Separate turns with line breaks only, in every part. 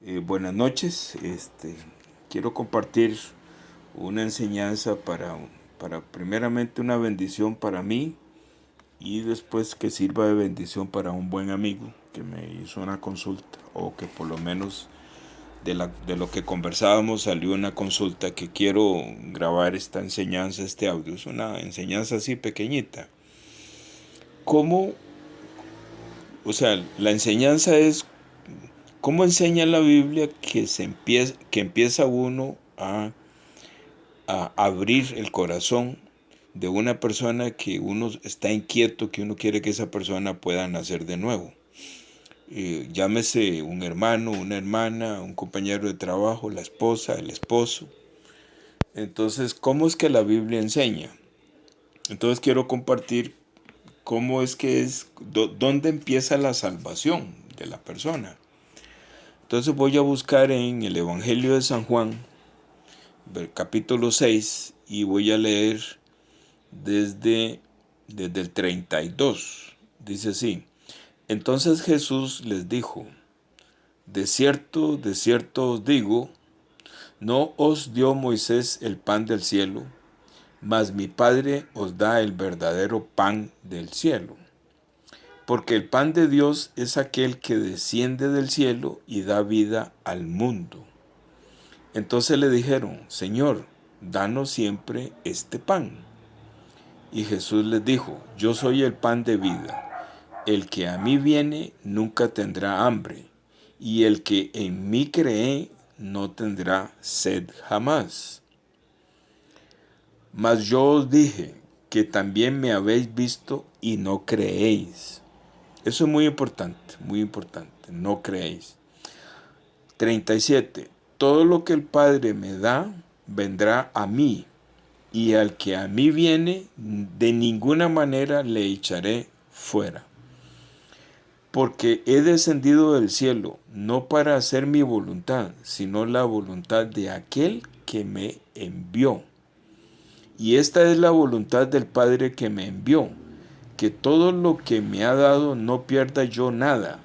Buenas noches. Quiero compartir una enseñanza para primeramente una bendición para mí y después que sirva de bendición para un buen amigo que me hizo una consulta o que por lo menos de lo que conversábamos salió una consulta que quiero grabar esta enseñanza, este audio. Es una enseñanza así pequeñita. ¿Cómo? O sea, la enseñanza es cómo enseña la Biblia que empieza uno a abrir el corazón de una persona que uno está inquieto, que uno quiere que esa persona pueda nacer de nuevo. Llámese un hermano, una hermana, un compañero de trabajo, la esposa, el esposo. Entonces, ¿cómo es que la Biblia enseña? Entonces quiero compartir cómo es que dónde empieza la salvación de la persona. Entonces voy a buscar en el Evangelio de San Juan, capítulo 6, y voy a leer desde el 32. Dice así: Entonces Jesús les dijo: de cierto os digo, no os dio Moisés el pan del cielo, mas mi Padre os da el verdadero pan del cielo. Porque el pan de Dios es aquel que desciende del cielo y da vida al mundo. Entonces le dijeron: Señor, danos siempre este pan. Y Jesús les dijo: Yo soy el pan de vida. El que a mí viene nunca tendrá hambre, y el que en mí cree no tendrá sed jamás. Mas yo os dije que también me habéis visto y no creéis. Eso es muy importante, no creéis. 37. Todo lo que el Padre me da, vendrá a mí, y al que a mí viene, de ninguna manera le echaré fuera. Porque he descendido del cielo, no para hacer mi voluntad, sino la voluntad de aquel que me envió. Y esta es la voluntad del Padre que me envió, que todo lo que me ha dado no pierda yo nada,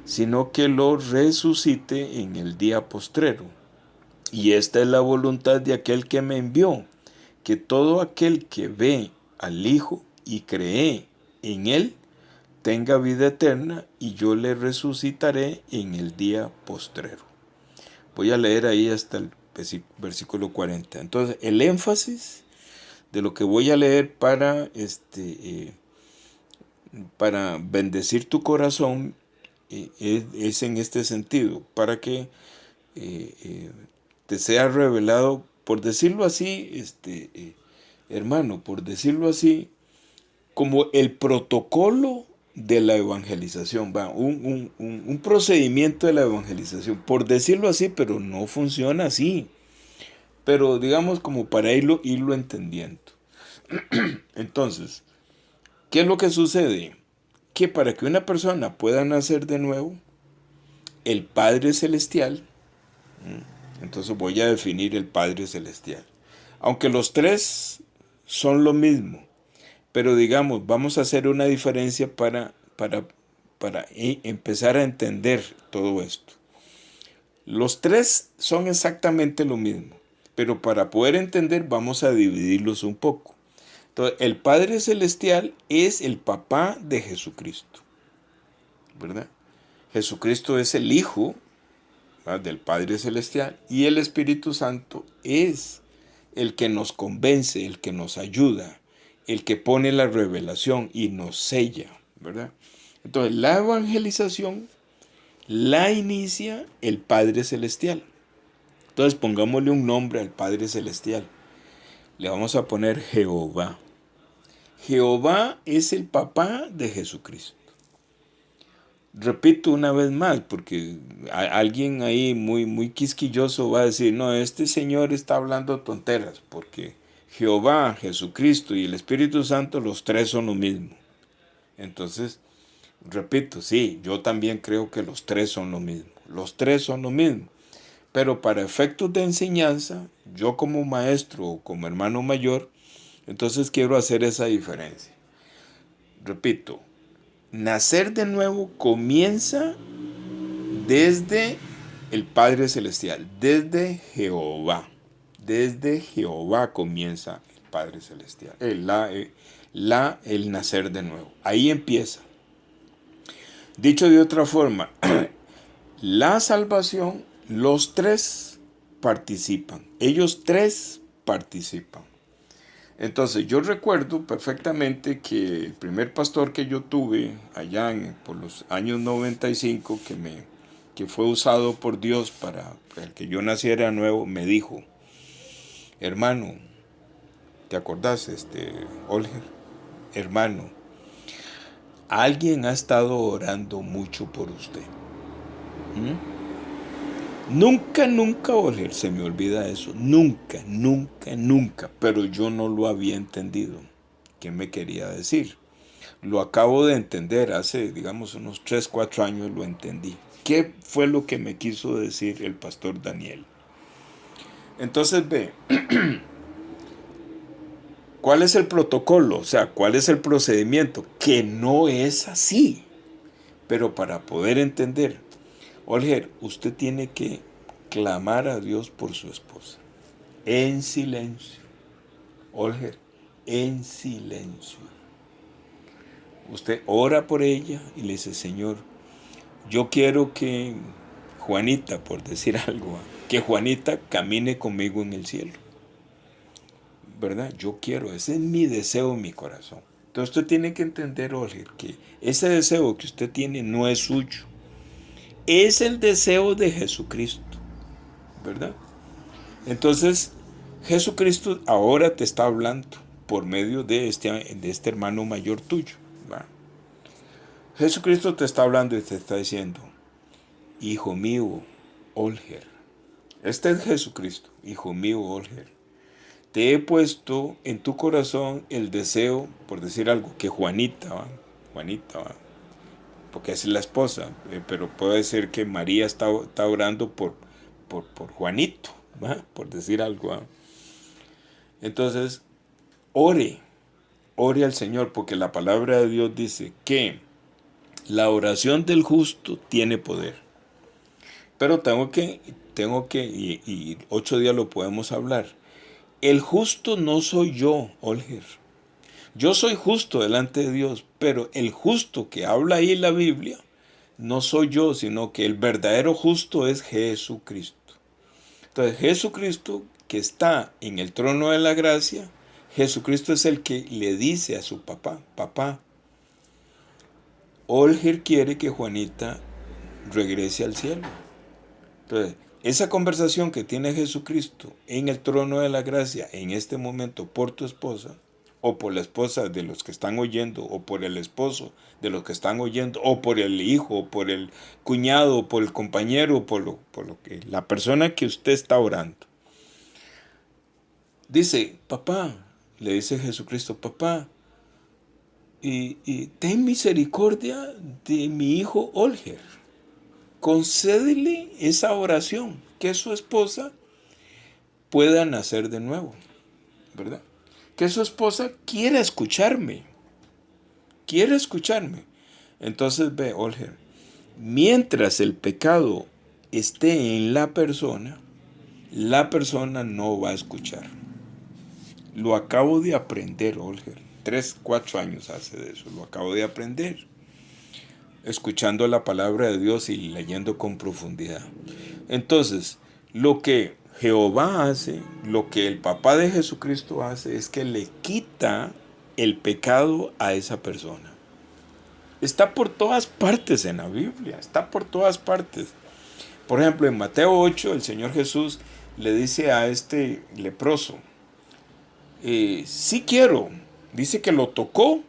sino que lo resucite en el día postrero. Y esta es la voluntad de aquel que me envió, que todo aquel que ve al Hijo y cree en Él, tenga vida eterna, y yo le resucitaré en el día postrero. Voy a leer ahí hasta el versículo 40. Entonces, el énfasis de lo que voy a leer para bendecir tu corazón es en este sentido, para que te sea revelado, por decirlo así, hermano, por decirlo así, como el protocolo de la evangelización, un procedimiento de la evangelización, por decirlo así, pero no funciona así, pero digamos como para irlo entendiendo. Entonces, ¿qué es lo que sucede? Que para que una persona pueda nacer de nuevo, el Padre Celestial, entonces voy a definir el Padre Celestial, aunque los tres son lo mismo, pero digamos, vamos a hacer una diferencia para empezar a entender todo esto. Los tres son exactamente lo mismo, pero para poder entender vamos a dividirlos un poco. Entonces, el Padre Celestial es el papá de Jesucristo, ¿verdad? Jesucristo es el Hijo, ¿verdad?, del Padre Celestial, y el Espíritu Santo es el que nos convence, el que nos ayuda, el que pone la revelación y nos sella, ¿verdad? Entonces, la evangelización la inicia el Padre Celestial. Entonces, pongámosle un nombre al Padre Celestial. Le vamos a poner Jehová. Jehová es el papá de Jesucristo. Repito una vez más, porque alguien ahí muy quisquilloso va a decir: no, este señor está hablando tonteras, porque Jehová, Jesucristo y el Espíritu Santo, los tres son lo mismo. Entonces, repito, sí, yo también creo que los tres son lo mismo. Los tres son lo mismo. Pero para efectos de enseñanza, yo como maestro o como hermano mayor, entonces quiero hacer esa diferencia. Repito, nacer de nuevo comienza desde el Padre Celestial, desde Jehová comienza el Padre Celestial, el nacer de nuevo. Ahí empieza. Dicho de otra forma, la salvación, los tres participan, ellos tres participan. Entonces yo recuerdo perfectamente que el primer pastor que yo tuve allá por los años 95, que fue usado por Dios para que yo naciera nuevo, me dijo: hermano, ¿te acordás, Olger? Hermano, alguien ha estado orando mucho por usted. ¿Mm? Nunca, nunca, Olger, se me olvida eso. Nunca, nunca, nunca. Pero yo no lo había entendido. ¿Qué me quería decir? Lo acabo de entender, hace, digamos, unos 3, 4 años lo entendí. ¿Qué fue lo que me quiso decir el pastor Daniel? Entonces ve, ¿cuál es el protocolo? O sea, ¿cuál es el procedimiento? Que no es así. Pero para poder entender, Olger, usted tiene que clamar a Dios por su esposa. En silencio. Olger, en silencio. Usted ora por ella y le dice: Señor, yo quiero que Juanita, por decir algo, que Juanita camine conmigo en el cielo. ¿Verdad? Yo quiero, ese es mi deseo en mi corazón. Entonces usted tiene que entender, Olger, que ese deseo que usted tiene no es suyo. Es el deseo de Jesucristo. ¿Verdad? Entonces, Jesucristo ahora te está hablando por medio de este hermano mayor tuyo. ¿Va? Jesucristo te está hablando y te está diciendo: hijo mío, Olger. Este es Jesucristo, hijo mío, Olger. Te he puesto en tu corazón el deseo, por decir algo, que Juanita, ¿va? Juanita, ¿va? Porque es la esposa, pero puede ser que María está orando por Juanito, ¿va? Por decir algo, ¿va? Entonces, ore al Señor, porque la palabra de Dios dice que la oración del justo tiene poder. Pero tengo que y 8 días lo podemos hablar. El justo no soy yo, Olger. Yo soy justo delante de Dios, pero el justo que habla ahí en la Biblia no soy yo, sino que el verdadero justo es Jesucristo. Entonces, Jesucristo, que está en el trono de la gracia, Jesucristo es el que le dice a su papá: papá, Olger quiere que Juanita regrese al cielo. Entonces, esa conversación que tiene Jesucristo en el trono de la gracia en este momento por tu esposa, o por la esposa de los que están oyendo, o por el esposo de los que están oyendo, o por el hijo, o por el cuñado, o por el compañero, por lo que la persona que usted está orando. Dice: papá, le dice Jesucristo: papá, y ten misericordia de mi hijo Olger. Concédele esa oración, que su esposa pueda nacer de nuevo, ¿verdad? Que su esposa quiera escucharme. Entonces ve, Olger, mientras el pecado esté en la persona no va a escuchar. Lo acabo de aprender, Olger. 3, 4 años hace de eso, lo acabo de aprender. Escuchando la palabra de Dios y leyendo con profundidad. Entonces, lo que Jehová hace, lo que el papá de Jesucristo hace, es que le quita el pecado a esa persona. Está por todas partes en la Biblia, está por todas partes. Por ejemplo, en Mateo 8, el Señor Jesús le dice a este leproso: sí quiero, dice que lo tocó,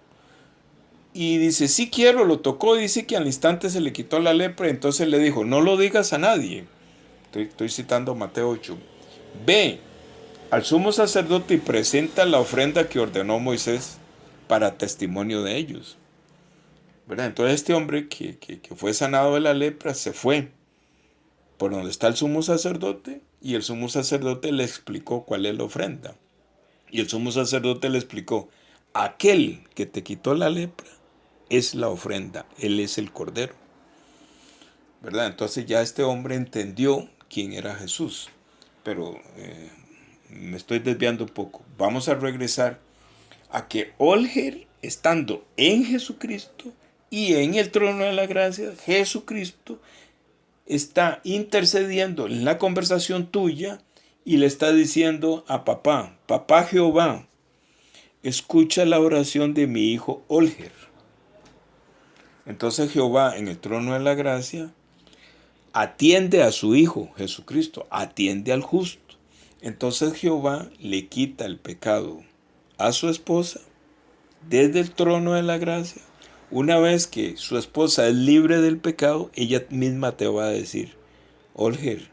y dice: sí quiero, lo tocó, dice que al instante se le quitó la lepra. Entonces le dijo: no lo digas a nadie. Estoy citando Mateo 8. Ve al sumo sacerdote y presenta la ofrenda que ordenó Moisés para testimonio de ellos. ¿Verdad? Entonces este hombre que fue sanado de la lepra se fue por donde está el sumo sacerdote, y el sumo sacerdote le explicó cuál es la ofrenda. Y el sumo sacerdote le explicó: aquel que te quitó la lepra es la ofrenda, él es el cordero. ¿verdad? Entonces ya este hombre entendió quién era Jesús. Pero me estoy desviando un poco. Vamos a regresar a que Olger, estando en Jesucristo y en el trono de la gracia, Jesucristo está intercediendo en la conversación tuya y le está diciendo a papá, papá Jehová, escucha la oración de mi hijo Olger. Entonces Jehová en el trono de la gracia atiende a su hijo Jesucristo, atiende al justo. Entonces Jehová le quita el pecado a su esposa desde el trono de la gracia. Una vez que su esposa es libre del pecado, ella misma te va a decir, Olger,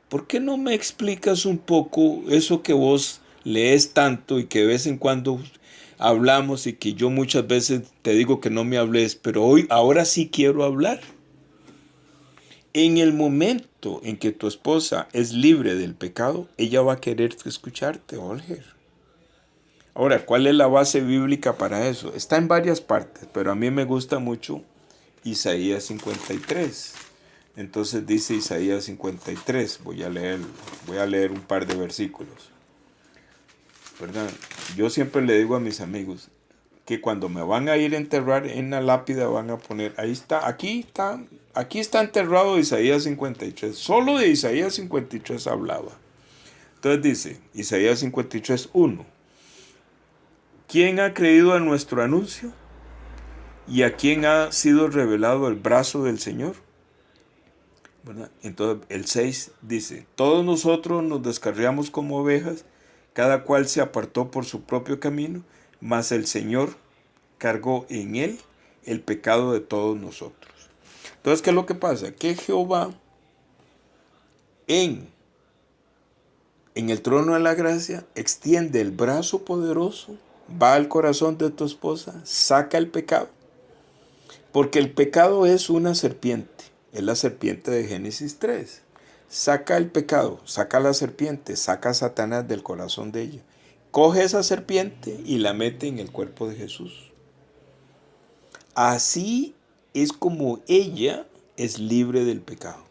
¿por qué no me explicas un poco eso que vos lees tanto y que de vez en cuando hablamos y que yo muchas veces te digo que no me hables, pero ahora sí quiero hablar? En el momento en que tu esposa es libre del pecado, ella va a querer escucharte, Olger. Ahora, ¿cuál es la base bíblica para eso? Está en varias partes, pero a mí me gusta mucho Isaías 53. Entonces dice Isaías 53, voy a leer un par de versículos. ¿Verdad? Yo siempre le digo a mis amigos que cuando me van a ir a enterrar en la lápida van a poner, aquí está enterrado Isaías 53. Solo de Isaías 53 hablaba. Entonces dice, Isaías 53, 1. ¿Quién ha creído a nuestro anuncio? ¿Y a quién ha sido revelado el brazo del Señor? ¿Verdad? Entonces el 6 dice, todos nosotros nos descarriamos como ovejas, cada cual se apartó por su propio camino, mas el Señor cargó en él el pecado de todos nosotros. Entonces, ¿qué es lo que pasa? Que Jehová en el trono de la gracia extiende el brazo poderoso, va al corazón de tu esposa, saca el pecado, porque el pecado es una serpiente, es la serpiente de Génesis 3. Saca el pecado, saca la serpiente, saca a Satanás del corazón de ella. Coge esa serpiente y la mete en el cuerpo de Jesús. Así es como ella es libre del pecado.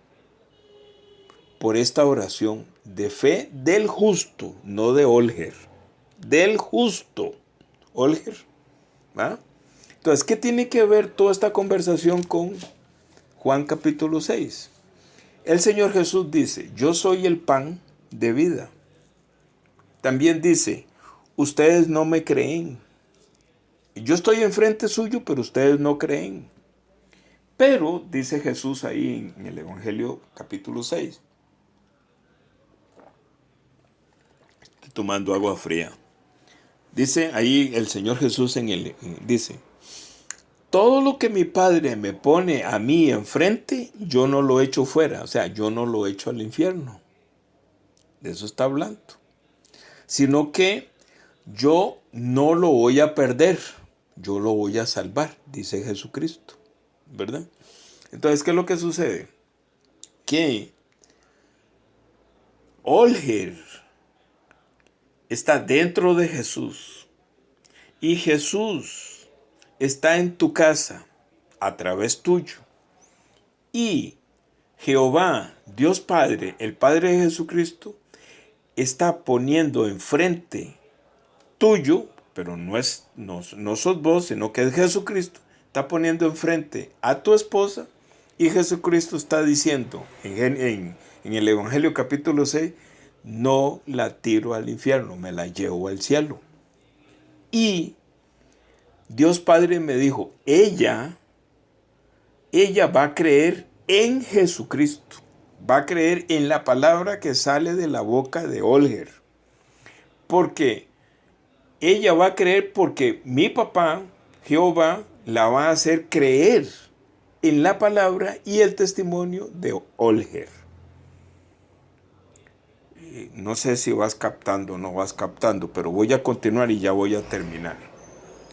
Por esta oración de fe del justo, no de Olger, del justo. Olger, ¿va? Entonces, ¿qué tiene que ver toda esta conversación con Juan capítulo 6? El Señor Jesús dice, yo soy el pan de vida. También dice, ustedes no me creen. Yo estoy enfrente suyo, pero ustedes no creen. Pero, dice Jesús ahí en el Evangelio capítulo 6, estoy tomando agua fría. Dice ahí el Señor Jesús dice, todo lo que mi Padre me pone a mí enfrente, yo no lo echo fuera, o sea, yo no lo echo al infierno. De eso está hablando. Sino que yo no lo voy a perder, yo lo voy a salvar, dice Jesucristo, ¿verdad? Entonces, ¿qué es lo que sucede? Que Olger está dentro de Jesús y Jesús está en tu casa a través tuyo. Y Jehová, Dios Padre, el Padre de Jesucristo, está poniendo enfrente tuyo, pero no sos vos, sino que es Jesucristo, está poniendo enfrente a tu esposa y Jesucristo está diciendo en el Evangelio capítulo 6, no la tiro al infierno, me la llevo al cielo. Y Dios Padre me dijo, ella va a creer en Jesucristo, va a creer en la palabra que sale de la boca de Olger. Porque ella va a creer porque mi papá, Jehová, la va a hacer creer en la palabra y el testimonio de Olger. No sé si vas captando o no vas captando, pero voy a continuar y ya voy a terminar.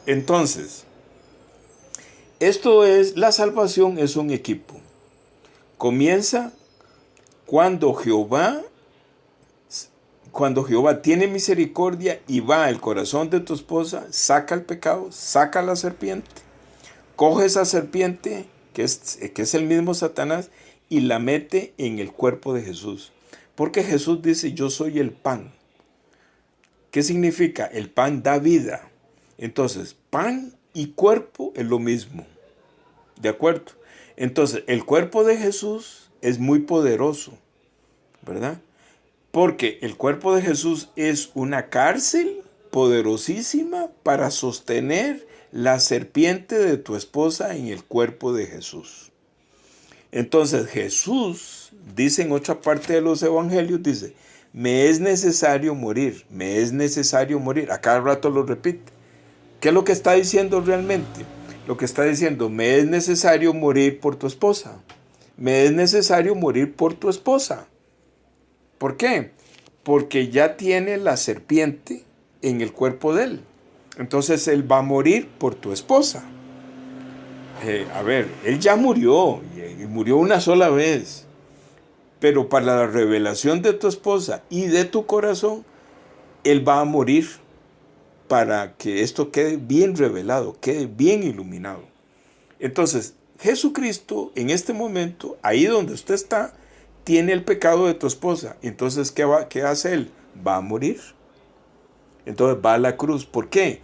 Entonces, la salvación es un equipo. Comienza cuando Jehová tiene misericordia y va al corazón de tu esposa, saca el pecado, saca la serpiente, coge esa serpiente que es el mismo Satanás, y la mete en el cuerpo de Jesús. Porque Jesús dice, yo soy el pan. ¿Qué significa? El pan da vida. Entonces, pan y cuerpo es lo mismo. ¿De acuerdo? Entonces, el cuerpo de Jesús es muy poderoso, ¿verdad? Porque el cuerpo de Jesús es una cárcel poderosísima para sostener la serpiente de tu esposa en el cuerpo de Jesús. Entonces Jesús, dice en otra parte de los evangelios, dice, me es necesario morir, me es necesario morir. A cada rato lo repite. ¿Qué es lo que está diciendo realmente? Lo que está diciendo, me es necesario morir por tu esposa. Me es necesario morir por tu esposa. ¿Por qué? Porque ya tiene la serpiente en el cuerpo de él. Entonces él va a morir por tu esposa. A ver, él ya murió, y murió una sola vez. Pero para la revelación de tu esposa y de tu corazón, él va a morir para que esto quede bien revelado, quede bien iluminado. Entonces, Jesucristo en este momento, ahí donde usted está, tiene el pecado de tu esposa. Entonces, ¿qué hace él? Va a morir. Entonces va a la cruz. ¿Por qué?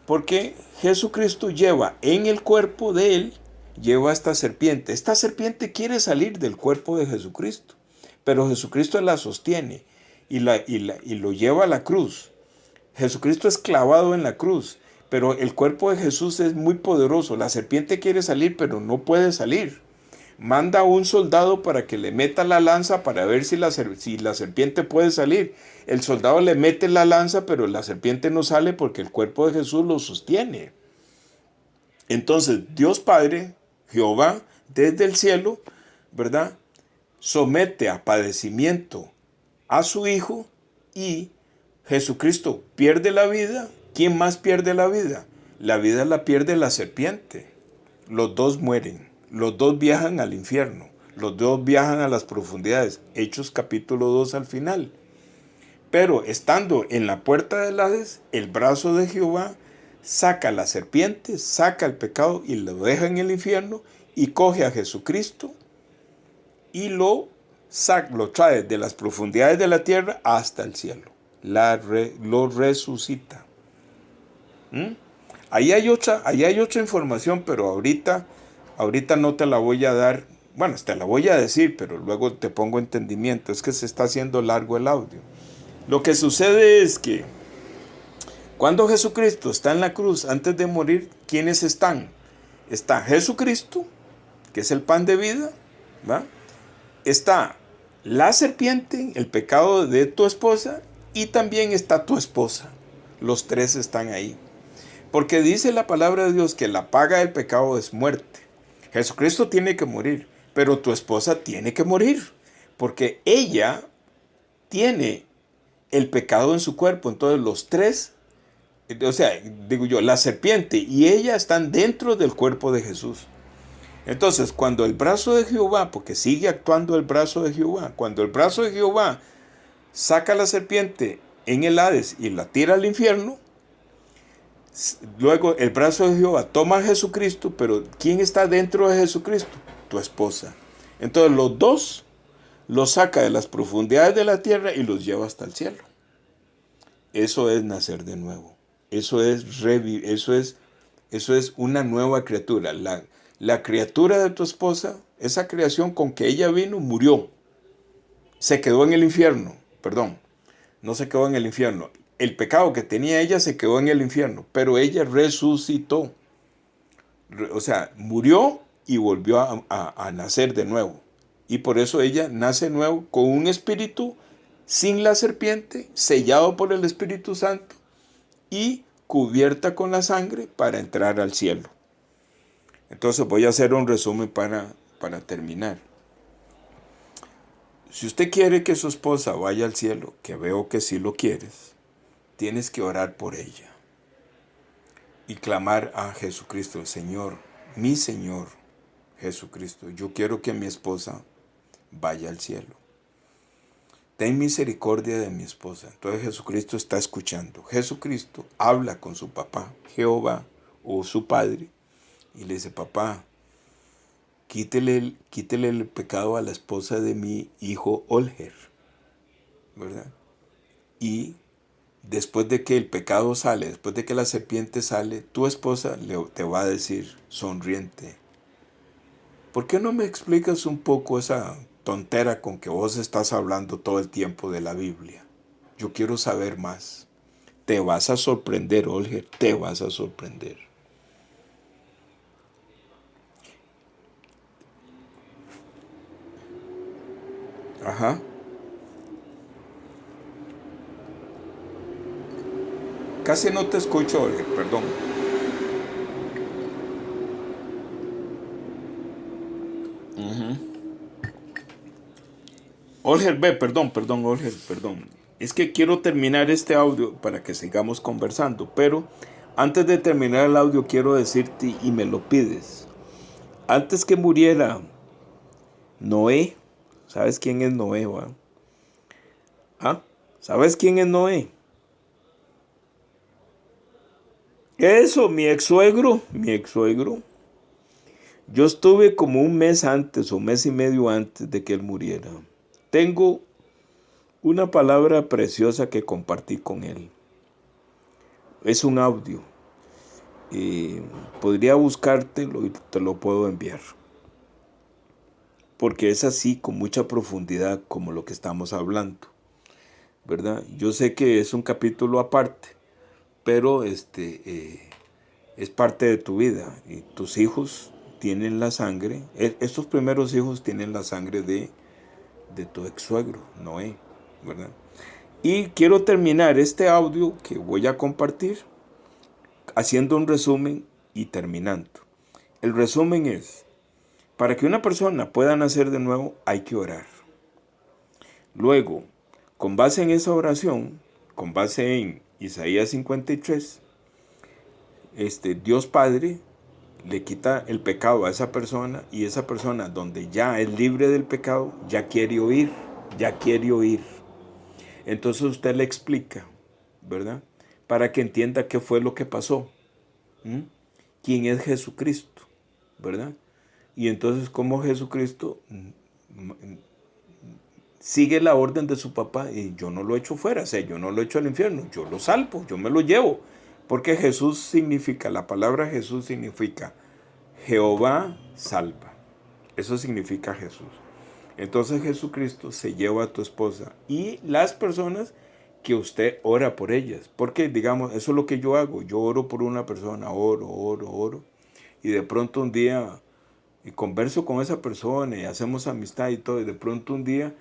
Porque Jesucristo lleva en el cuerpo de él, lleva esta serpiente. Esta serpiente quiere salir del cuerpo de Jesucristo, pero Jesucristo la sostiene y lo lleva a la cruz. Jesucristo es clavado en la cruz, pero el cuerpo de Jesús es muy poderoso. La serpiente quiere salir, pero no puede salir. Manda a un soldado para que le meta la lanza para ver si la serpiente puede salir. El soldado le mete la lanza, pero la serpiente no sale porque el cuerpo de Jesús lo sostiene. Entonces, Dios Padre, Jehová, desde el cielo, ¿verdad? Somete a padecimiento a su Hijo y Jesucristo pierde la vida. ¿Quién más pierde la vida? La vida la pierde la serpiente. Los dos mueren. Los dos viajan al infierno. Los dos viajan a las profundidades. Hechos capítulo 2 al final. Pero estando en la puerta del Hades, el brazo de Jehová saca la serpiente, saca el pecado y lo deja en el infierno y coge a Jesucristo y lo trae de las profundidades de la tierra hasta el cielo. Lo resucita. ¿Mm? Ahí hay otra información, pero ahorita no te la voy a dar. Bueno, te la voy a decir, pero luego te pongo entendimiento. Es que se está haciendo largo el audio. Lo que sucede es que cuando Jesucristo está en la cruz, antes de morir, ¿quiénes están? Está Jesucristo, que es el pan de vida, ¿va? Está la serpiente, el pecado de tu esposa, y también está tu esposa. Los tres están ahí. Porque dice la palabra de Dios que la paga del pecado es muerte. Jesucristo tiene que morir, pero tu esposa tiene que morir, porque ella tiene el pecado en su cuerpo. Entonces los tres, o sea, digo yo, la serpiente y ella están dentro del cuerpo de Jesús. Entonces, cuando el brazo de Jehová, porque sigue actuando el brazo de Jehová, cuando el brazo de Jehová saca la serpiente en el Hades y la tira al infierno, luego el brazo de Jehová toma a Jesucristo, pero ¿quién está dentro de Jesucristo? Tu esposa. Entonces los dos los saca de las profundidades de la tierra y los lleva hasta el cielo. Eso es nacer de nuevo. Eso es una nueva criatura. La criatura de tu esposa, esa creación con que ella vino, murió. Se quedó en el infierno. Perdón, no se quedó en el infierno. El pecado que tenía ella se quedó en el infierno, pero ella resucitó. O sea, murió y volvió a nacer de nuevo. Y por eso ella nace de nuevo con un espíritu sin la serpiente, sellado por el Espíritu Santo y cubierta con la sangre para entrar al cielo. Entonces voy a hacer un resumen para terminar. Si usted quiere que su esposa vaya al cielo, que veo que sí lo quieres, tienes que orar por ella y clamar a Jesucristo, Señor, mi Señor Jesucristo, yo quiero que mi esposa vaya al cielo. Ten misericordia de mi esposa. Entonces Jesucristo está escuchando. Jesucristo habla con su papá, Jehová, o su padre, y le dice, papá, quítele el pecado a la esposa de mi hijo Olger, ¿verdad? Y después de que el pecado sale, después de que la serpiente sale, tu esposa te va a decir sonriente: ¿por qué no me explicas un poco esa tontera con que vos estás hablando todo el tiempo de la Biblia? Yo quiero saber más. Te vas a sorprender, Olger, te vas a sorprender. Ajá. Casi no te escucho, Olger, perdón. Olger, ve, perdón, Olger, perdón. Es que quiero terminar este audio para que sigamos conversando, pero antes de terminar el audio quiero decirte, y me lo pides, antes que muriera Noé, ¿sabes quién es Noé, va? ¿Ah? ¿Sabes quién es Noé? Eso, mi ex suegro. Yo estuve como un mes antes o mes y medio antes de que él muriera. Tengo una palabra preciosa que compartí con él. Es un audio. Podría buscártelo y te lo puedo enviar. Porque es así, con mucha profundidad, como lo que estamos hablando, ¿verdad? Yo sé que es un capítulo aparte, pero es parte de tu vida. Y tus hijos tienen la sangre, estos primeros hijos tienen la sangre de tu ex suegro, Noé, ¿verdad? Y quiero terminar este audio que voy a compartir haciendo un resumen y terminando. El resumen es: para que una persona pueda nacer de nuevo hay que orar. Luego, con base en esa oración, con base en Isaías 53, Dios Padre le quita el pecado a esa persona, y esa persona, donde ya es libre del pecado, ya quiere oír, ya quiere oír. Entonces usted le explica, ¿verdad? Para que entienda qué fue lo que pasó. ¿Mm? ¿Quién es Jesucristo? ¿Verdad? Y entonces cómo Jesucristo sigue la orden de su papá, y yo no lo echo fuera, o sea, yo no lo echo al infierno, yo lo salvo, yo me lo llevo. Porque Jesús significa, la palabra Jesús significa Jehová salva. Eso significa Jesús. Entonces Jesucristo se lleva a tu esposa y las personas que usted ora por ellas. Porque, digamos, eso es lo que yo hago. Yo oro por una persona, oro. Y de pronto un día, y converso con esa persona y hacemos amistad y todo. Y de pronto un día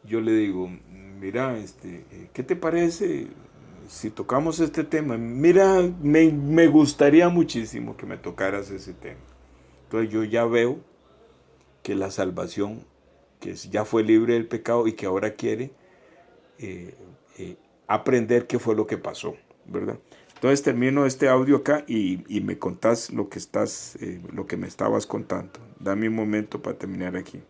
yo le digo: mira, ¿qué te parece si tocamos este tema? Mira, me gustaría muchísimo que me tocaras ese tema. Entonces yo ya veo que la salvación, que ya fue libre del pecado y que ahora quiere eh, aprender qué fue lo que pasó, ¿verdad? Entonces termino este audio acá y me contás lo que me estabas contando. Dame un momento para terminar aquí.